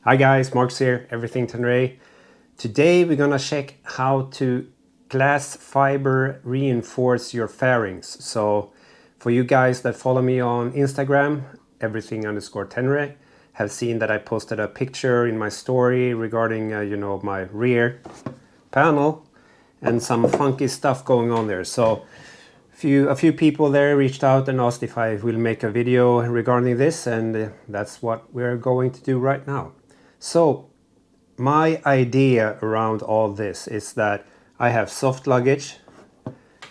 Hi guys, Mark's here, Everything Tenere. Today we're gonna check how to glass fiber reinforce your fairings. So for you guys that follow me on Instagram, everything_Tenere, have seen that I posted a picture in my story regarding my rear panel and some funky stuff going on there. So a few people there reached out and asked if I will make a video regarding this, and that's what we're going to do right now. So my idea around all this is that I have soft luggage.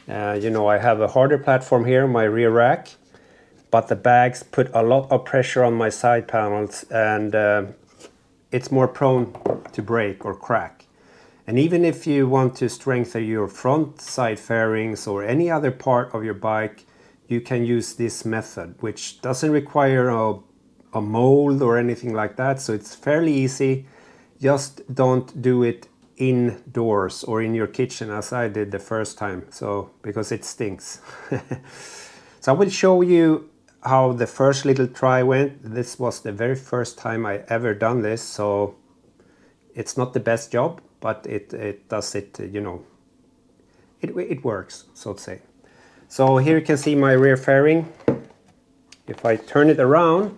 I have a harder platform here, my rear rack, but the bags put a lot of pressure on my side panels, and it's more prone to break or crack. And even if you want to strengthen your front side fairings or any other part of your bike, you can use this method, which doesn't require a mold or anything like that. So it's fairly easy. Just don't do it indoors or in your kitchen as I did the first time, because it stinks. So I will show you how the first little try went. This was the very first time I ever done this, so it's not the best job, but it does it, it works, so to say. So here you can see my rear fairing. If I turn it around,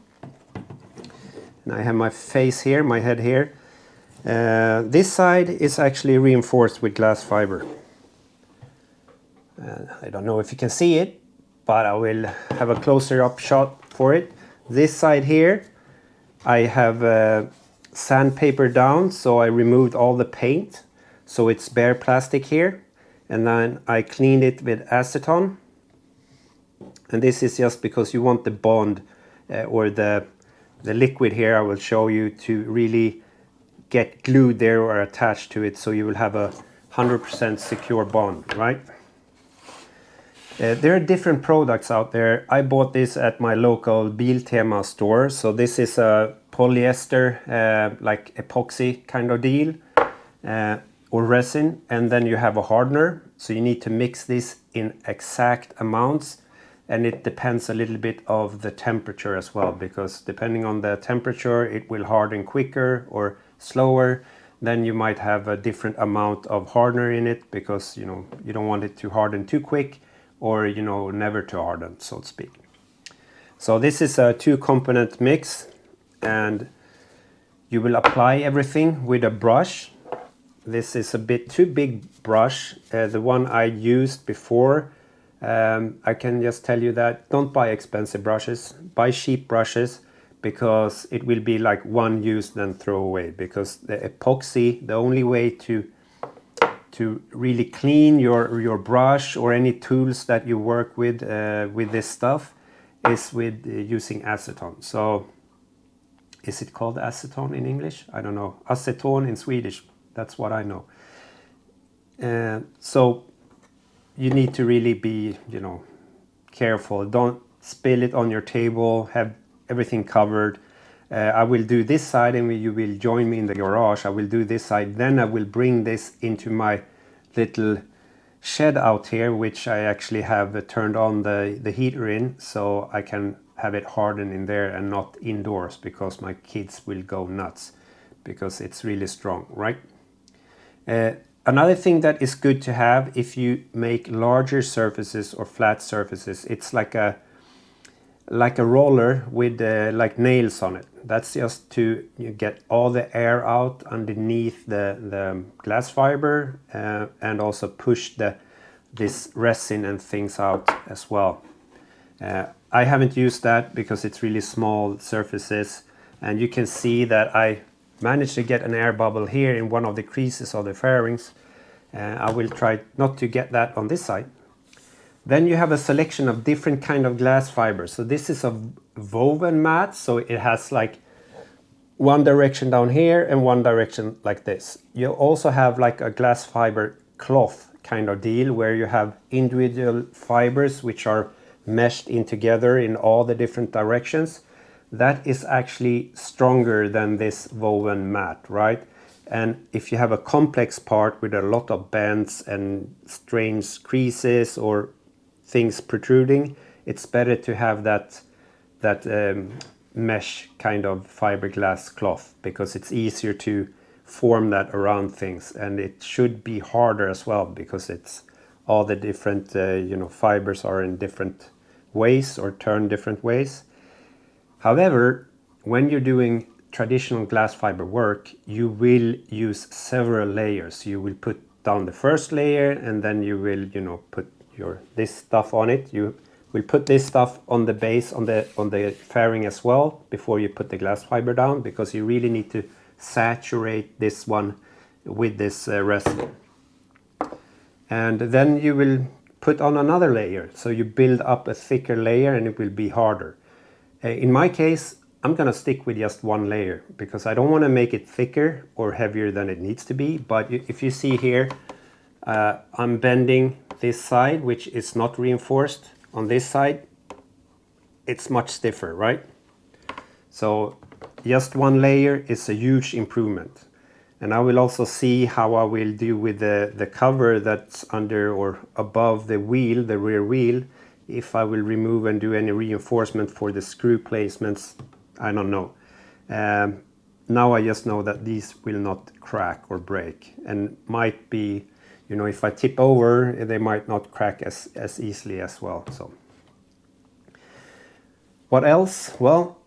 and I have my face here, my head here, this side is actually reinforced with glass fiber. I don't know if you can see it, but I will have a closer up shot for it. This side here, I have sandpaper down, so I removed all the paint, so it's bare plastic here, and then I cleaned it with acetone. And this is just because you want the bond or the liquid here I will show you to really get glued there or attached to it, so you will have a 100% secure bond, right? There are different products out there. I bought this at my local Biltema store. So this is a polyester, like epoxy kind of deal, or resin, and then you have a hardener. So you need to mix this in exact amounts, and it depends a little bit of the temperature as well, because depending on the temperature, it will harden quicker or slower. Then you might have a different amount of hardener in it, because you don't want it to harden too quick, or never to harden, so to speak. So this is a 2-component mix, and you will apply everything with a brush. This is a bit too big brush. The one I used before, I can just tell you that don't buy expensive brushes, buy cheap brushes, because it will be like one use then throw away, because the epoxy, the only way to really clean your brush or any tools that you work with this stuff is with using acetone. So is it called acetone in English? I don't know. Acetone in Swedish, that's what I know. So you need to really be careful. Don't spill it on your table, have everything covered. I will do this side, and you will join me in the garage. I will do this side, then I will bring this into my little shed out here, which I actually have turned on the heater in, so I can have it harden in there and not indoors, because my kids will go nuts, because it's really strong, right? Another thing that is good to have if you make larger surfaces or flat surfaces, it's like a roller with like nails on it. That's just to get all the air out underneath the glass fiber, and also push this resin and things out as well. I haven't used that because it's really small surfaces, and you can see that I managed to get an air bubble here in one of the creases of the fairings. I will try not to get that on this side. Then you have a selection of different kind of glass fibers. So this is a woven mat, so it has like one direction down here and one direction like this. You also have like a glass fiber cloth kind of deal, where you have individual fibers which are meshed in together in all the different directions. That is actually stronger than this woven mat, right? And if you have a complex part with a lot of bends and strange creases or things protruding, it's better to have that mesh kind of fiberglass cloth, because it's easier to form that around things, and it should be harder as well because it's all the different fibers are in different ways or turn different ways. However, when you're doing traditional glass fiber work, you will use several layers. You will put down the first layer, and then you will put this stuff on it. You will put this stuff on the base, on the fairing as well, before you put the glass fiber down, because you really need to saturate this one with this resin. And then you will put on another layer, so you build up a thicker layer and it will be harder. In my case, I'm gonna stick with just one layer because I don't want to make it thicker or heavier than it needs to be. But if you see here, I'm bending this side, which is not reinforced. On this side, it's much stiffer, right? So just one layer is a huge improvement. And I will also see how I will do with the cover that's under or above the wheel, the rear wheel. If I will remove and do any reinforcement for the screw placements, I don't know. Now I just know that these will not crack or break, and might be, if I tip over, they might not crack as easily as well. So what else? Well,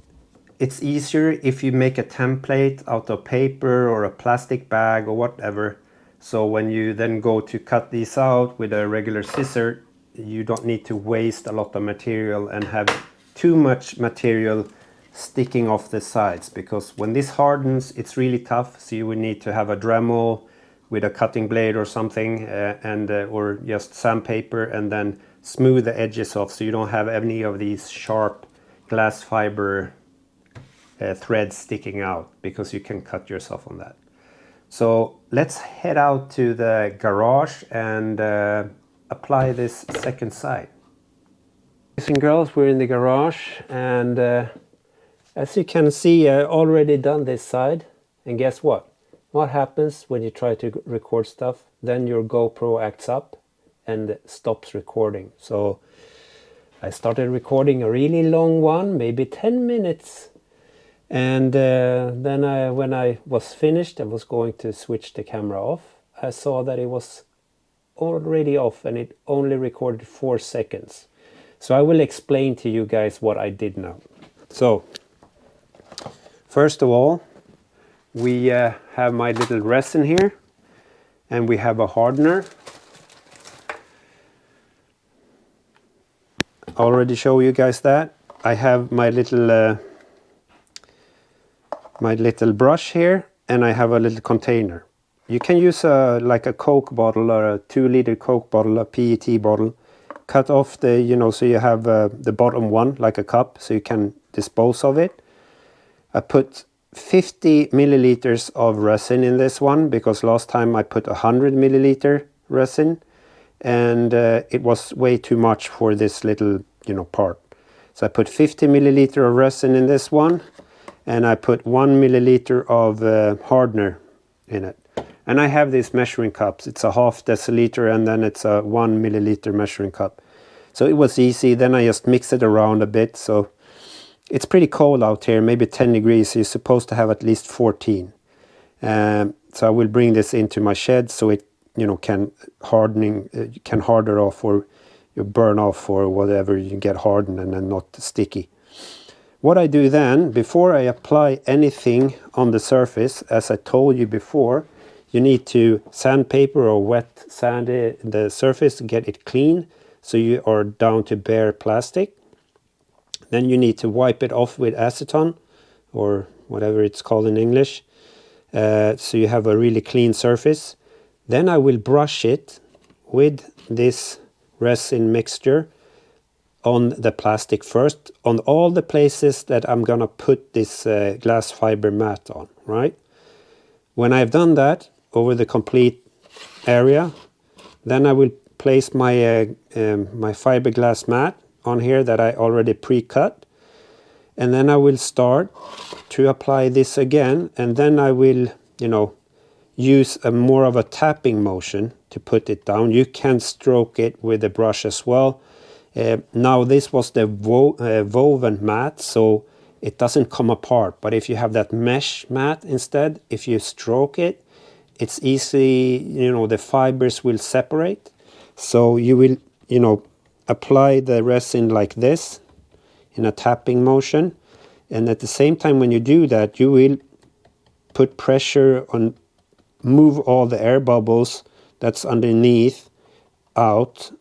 it's easier if you make a template out of paper or a plastic bag or whatever. So when you then go to cut these out with a regular scissor, you don't need to waste a lot of material and have too much material sticking off the sides, because when this hardens, it's really tough. So you will need to have a Dremel with a cutting blade or something, or just sandpaper, and then smooth the edges off so you don't have any of these sharp glass fiber threads sticking out, because you can cut yourself on that. So let's head out to the garage and apply this second side. Boys and girls, we're in the garage, and as you can see, I already done this side. And guess what? What happens when you try to record stuff? Then your GoPro acts up and stops recording. So I started recording a really long one, maybe 10 minutes. And then when I was finished, I was going to switch the camera off. I saw that it was already off and it only recorded 4 seconds. So I will explain to you guys what I did now. So first of all, we have my little resin here, and we have a hardener. I already show you guys that. I have my little brush here, and I have a little container. You can use like a Coke bottle or a 2-liter Coke bottle, a PET bottle. Cut off the, so you have the bottom one like a cup, so you can dispose of it. I put 50 milliliters of resin in this one, because last time I put 100 milliliter resin, and it was way too much for this little, part. So I put 50 milliliter of resin in this one, and I put 1 milliliter of hardener in it. And I have these measuring cups. It's a half deciliter, and then it's a 1 milliliter measuring cup. So it was easy. Then I just mix it around a bit. So it's pretty cold out here, maybe 10 degrees. So you're supposed to have at least 14. So I will bring this into my shed so it, can harden off, or you burn off, or whatever, you get hardened and then not sticky. What I do then, before I apply anything on the surface, as I told you before, you need to sandpaper or wet sand the surface to get it clean, so you are down to bare plastic. Then you need to wipe it off with acetone, or whatever it's called in English, so you have a really clean surface. Then I will brush it with this resin mixture on the plastic first, on all the places that I'm gonna put this glass fiber mat on, right? When I've done that over the complete area, then I will place my my fiberglass mat on here that I already pre-cut, and then I will start to apply this again, and then I will, use more of a tapping motion to put it down. You can stroke it with a brush as well. Now this was the woven mat, so it doesn't come apart. But if you have that mesh mat instead, if you stroke it, it's easy, you know, the fibers will separate. So you will, you know, apply the resin like this in a tapping motion, and at the same time when you do that, you will put pressure on, move all the air bubbles that's underneath out,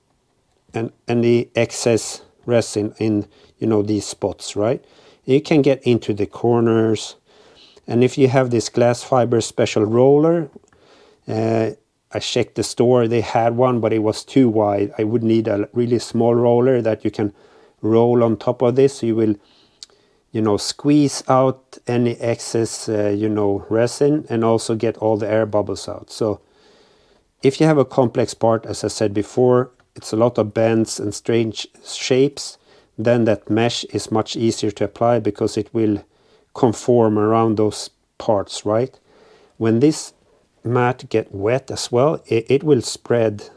and the excess resin in, you know, these spots, right? You can get into the corners. And if you have this glass fiber special roller, I checked the store, they had one, but it was too wide. I would need a really small roller that you can roll on top of this. So you will, you know, squeeze out any excess, you know, resin, and also get all the air bubbles out. So if you have a complex part, as I said before, it's a lot of bends and strange shapes, then that mesh is much easier to apply because it will conform around those parts, right? When this mat get wet as well, it will spread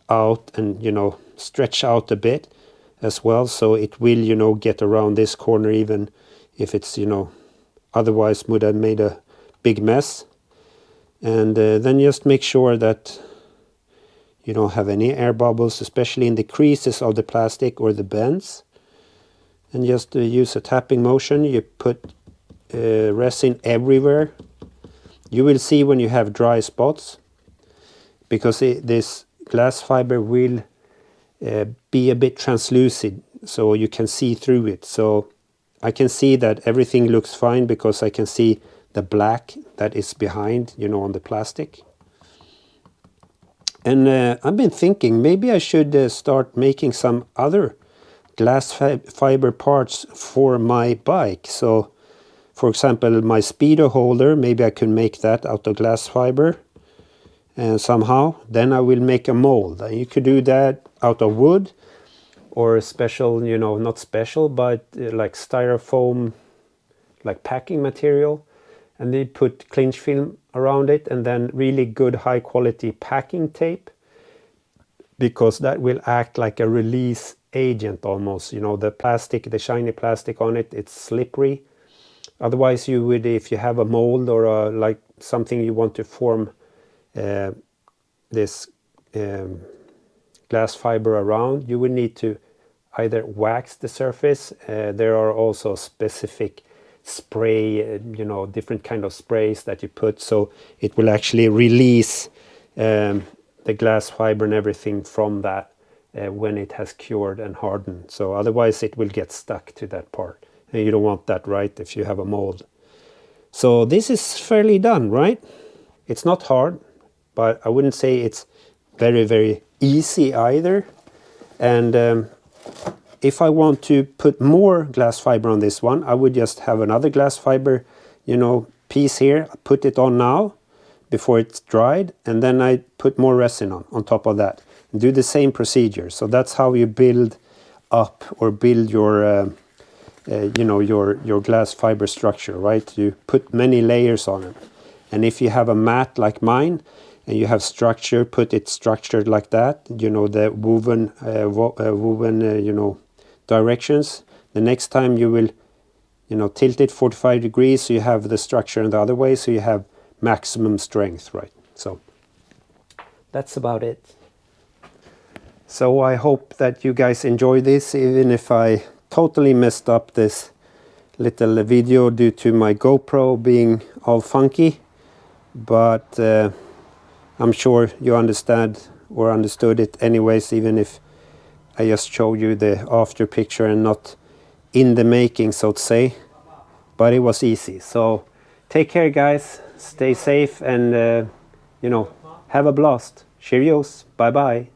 out and, you know, stretch out a bit as well, so it will, you know, get around this corner even if it's, you know, otherwise would have made a big mess. And then just make sure that you don't have any air bubbles, especially in the creases of the plastic or the bends. And just use a tapping motion. You put resin everywhere. You will see when you have dry spots, because this glass fiber will be a bit translucent, so you can see through it. So I can see that everything looks fine because I can see the black that is behind, you know, on the plastic. And I've been thinking maybe I should start making some other glass fiber parts for my bike. So for example, my speedo holder, maybe I could make that out of glass fiber somehow. Then I will make a mold. And you could do that out of wood or a special, you know, not special, but like styrofoam, like packing material. And they put clinch film around it, and then really good high quality packing tape, because that will act like a release agent almost. You know, the plastic, the shiny plastic on it, it's slippery. Otherwise you would, if you have a mold or like something you want to form this glass fiber around, you would need to either wax the surface. There are also specific spray, you know, different kind of sprays that you put, so it will actually release the glass fiber and everything from that when it has cured and hardened. So otherwise it will get stuck to that part, and you don't want that, right, if you have a mold. So this is fairly done, right? It's not hard, but I wouldn't say it's very, very easy either. And if I want to put more glass fiber on this one, I would just have another glass fiber, you know, piece here, put it on now before it's dried, and then I put more resin on top of that. Do the same procedure. So that's how you build up or build your, you know, your glass fiber structure, right? You put many layers on it. And if you have a mat like mine, and you have structure, put it structured like that, you know, the woven, you know, directions. The next time you will, you know, tilt it 45 degrees so you have the structure in the other way, so you have maximum strength, right? So that's about it. So I hope that you guys enjoy this, even if I totally messed up this little video due to my GoPro being all funky. But I'm sure you understand or understood it anyways, even if I just showed you the after picture and not in the making, so to say. But it was easy. So take care, guys. Stay safe and, you know, have a blast. Cheerios. Bye-bye.